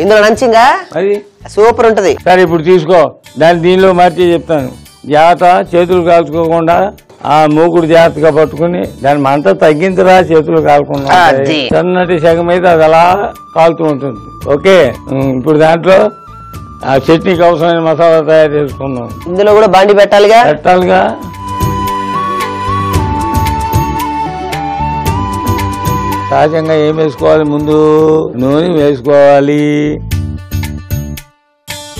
ఇందులో నంచింగా అది సూపర్ ఉంటది. సరే ఇప్పుడు తీసుకో, దాన్ని దీనిలో మార్చి చెప్తాను. జాగ్రత్త, చేతులు కాల్చుకోకుండా ఆ మూకుడు జాగ్రత్తగా పట్టుకుని దాని మంట తగ్గించరా, చేతులు కాల్కుండా. సన్నటి సగం అయితే అది అలా కాలుతూ ఉంటుంది. ఓకే, ఇప్పుడు దాంట్లో ఆ చట్నీకి అవసరమైన మసాలా తయారు చేసుకున్నాం. ఇందులో కూడా బాండి పెట్టాలిగా. సహజంగా ఏం వేసుకోవాలి, ముందు నూనె వేసుకోవాలి.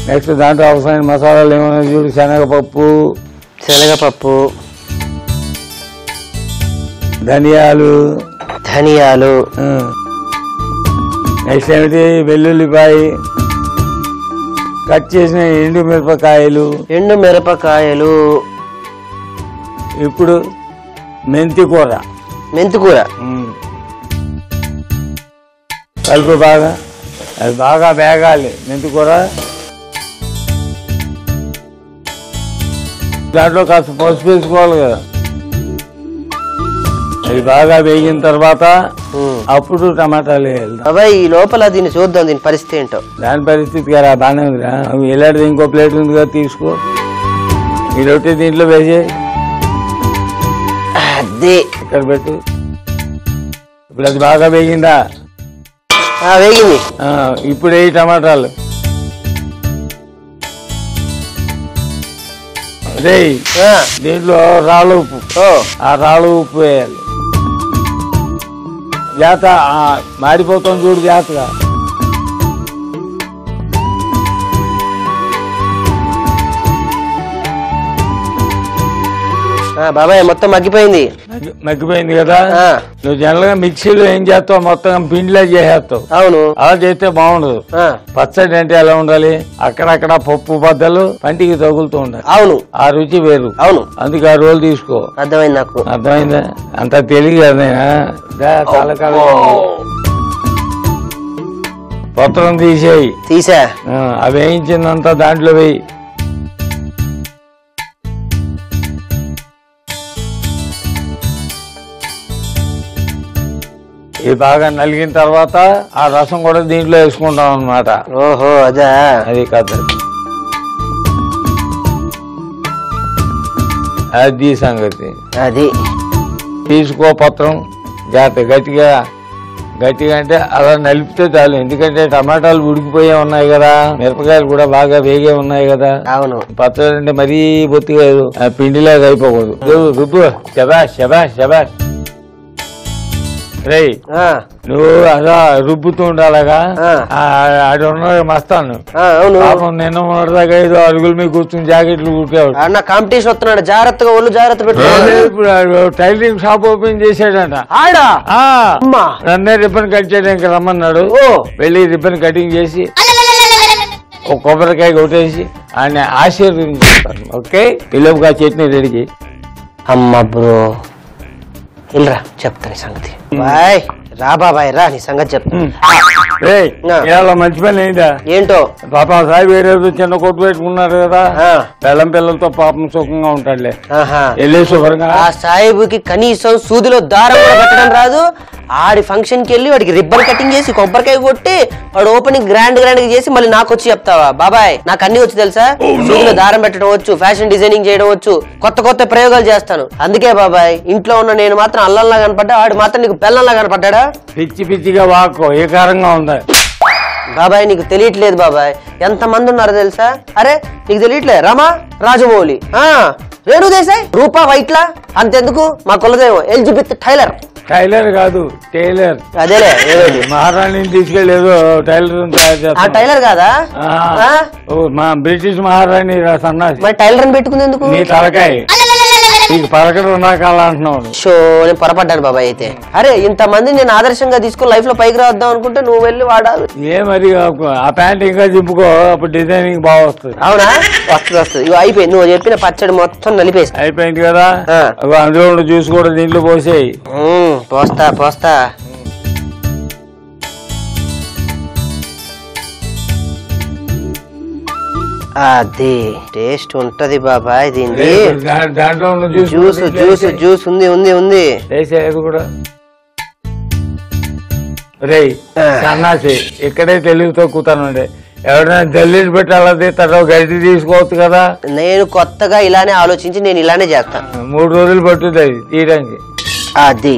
నెక్స్ట్ దాంట్లో అవసరమైన మసాలాలు ఏమైనా చూడు, శనగపప్పు, ధనియాలు, నెక్స్ట్ ఏమిటి, వెల్లుల్లిపాయ, కట్ చేసిన ఎండు మిరపకాయలు, ఇప్పుడు మెంతి కూర కలుపు బాగా, అది బాగా వేగాలి. మెంతి కూర దాంట్లో కాస్త పసుపు వేసుకోవాలి కదా. అది బాగా వేగిన తర్వాత అప్పుడు టమాటాలు వేయాలి. ఈ లోపల దీన్ని చూద్దాం, దీని పరిస్థితి ఏంటో. దాని పరిస్థితి కదా బాగానే ఉందిరా. ఎలాంటిది ఇంకో ప్లేట్ ఉంది కదా, తీసుకో. ఈ రొట్టె దీంట్లో వేసే ఇక్కడ పెట్టు. ఇప్పుడు అది బాగా వేగిందా? వేగింది. ఇప్పుడు ఏ టమాటాలు దీంట్లో రాళ్ళ ఉప్పు, ఆ రాళ్ళ ఉప్పు వేయాలి. జాగ్రత్త, మాడిపోతాం చూడు జాగ్రత్తగా. బాబాయ్ మొత్తం మగ్గిపోయింది కదా. నువ్వు జనరల్ గా మిక్సీలో ఏం చేస్తావు, మొత్తం పిండిలా చేసేస్తావు. అవును, అలా చేస్తే బాగుండదు. పచ్చడి అంటే ఎలా ఉండాలి, అక్కడక్కడ పప్పు బద్దలు పంటికి తగులుతూ ఉండాలి. అవును, ఆ రుచి వేరు. అవును, అందుకే ఆ రోల్ తీసుకో. అర్థమైంది నాకు. అర్థమైందా? అంత తెలియదు కదా. పత్రం తీసా అవి వేయించిందంతా దాంట్లో వేయి. ఇది బాగా నలిగిన తర్వాత ఆ రసం కూడా దీంట్లో వేసుకుంటాం అన్నమాట. ఓహో, అదే అది కథ. అది సంగతి. అది తీసుకో పత్రం, జాగ్రత్త. గట్టిగా అంటే అలా నలిపితే చాలు. ఎందుకంటే టమాటాలు ఉడికిపోయే ఉన్నాయి కదా, మిరపకాయలు కూడా బాగా వేగే ఉన్నాయి కదా. అవును, పచ్చడి అంటే మరీ బొత్తిగా పిండిలాగా అయిపోకూడదు. రుబ్బు. శబాష్. రే, నువ్వు అలా రుబ్బుతూ ఉండాలగా. అది ఉన్నాడు మస్తాను. పాపం నిన్న మొదటిదాకా 5 అడుగుల మీద కూర్చుని జాకెట్లు కుట్టేవాడు. కాంపిటీషన్ వస్తున్నాడు, జాగ్రత్తగా ఒళ్ళు జాగ్రత్త పెట్టాడు. ఇప్పుడు టైలరింగ్ షాప్ ఓపెన్ చేశాడంట. నన్నే రిబ్బన్ కట్ చేయడానికి రమ్మన్నాడు. వెళ్ళి రిబ్బన్ కటింగ్ చేసి ఒక కొబ్బరికాయ కొట్టేసి ఆయన ఆశీర్వదించాను. ఓకే, పిల్లగా చట్నీ రెడీ చేయి. అమ్మా బ్రో, ఇల్రా చెప్తాను సంగతి. బాయ్ రా బాబాయ్, రా నీ సంగతి చెప్తాను. మంచి పని అయిందా ఏంటో? పాపం సాయి వేరే చిన్న కొట్టు పెట్టుకున్నారు కదా, పిల్లలతో పాపం సుఖంగా ఉంటాడులే. వెళ్ళే శుభ్రంగా. ఆ సాయిబుకి కనీసం సూదిలో దారం కూడా పెట్టడం రాదు. ఆడి ఫంక్షన్ కి వెళ్ళి వాడికి రిబ్బన్ కటింగ్ చేసి కొబ్బరికాయ కొట్టి వాడు ఓపెనింగ్ గ్రాండ్ గా చేసి మళ్ళీ నాకు వచ్చి చెప్తావా? బాబాయ్ నాకు అన్ని వచ్చి తెలుసా. సూదిలో దారం పెట్టడం వచ్చు, ఫ్యాషన్ డిజైనింగ్ చేయడం వచ్చు, కొత్త ప్రయోగాలు చేస్తాను. అందుకే బాబాయ్ ఇంట్లో ఉన్న నేను మాత్రం అల్లంలా కనపడ్డా, వాడు మాత్రం నీకు బెల్లంలా కనపడ్డా? పిచ్చిగా వాక్కో, ఏ కారంగా ఉందా బాబాయ్? నీకు తెలియట్లేదు బాబాయ్, ఎంత మంది ఉన్నారు తెలుసా? అరే నీకు తెలియట్లే, రమా రాజమౌళి, రేణు దేశాయ్, రూపా వైట్లా, అంతెందుకు మా కులదేవం ఎలిజబెత్ టైలర్ కాదు టైలర్. అదేలే, మహారాణిని తీసుకెళ్ళేదో టైలర్ తయారు చేస్తా. టైలర్ కాదా? మా బ్రిటిష్ మహారాణి సన్నాసి. మరి టైలర్ అని పెట్టుకుంది ఎందుకు? నీ తలకాయ నీకు పలకడం నాకాల అంటున్నావు. షో, నేను పొరపడ్డాను బాబాయ్. అయితే అరే ఇంతమంది నేను ఆదర్శంగా తీసుకుని లైఫ్ లో పైకి రావద్దాం అనుకుంటే నువ్వు వెళ్ళి వాడాలి. ఏ మరి ఆ ప్యాంట్ ఇంకా దింపుకో, అప్పుడు డిజైనింగ్ బాగా వస్తుంది. అవునా? వస్తుంది. ఇవి అయిపోయింది, నువ్వు చెప్పిన పచ్చడి మొత్తం నలిపేసి అయిపోయింది కదా. అందులో జ్యూస్ కూడా దీంట్లో పోసేయి. పోస్తా. అది టేస్ట్ ఉంటది బాబాయ్ దీన్ని. దాంట్లో జ్యూస్ ఉంది. కూడా రేయ్ సన్నాసి ఇక్కడే తెలివితో కూతానుండే ఎవరైనా జల్లీలు పెట్టి అలా తీస్తాడో గడ్డి తీసుకోవచ్చు కదా. నేను కొత్తగా ఇలానే ఆలోచించి నేను ఇలానే చేస్తాను. 3 రోజులు పట్టుద్ది అది తీయడానికి. అది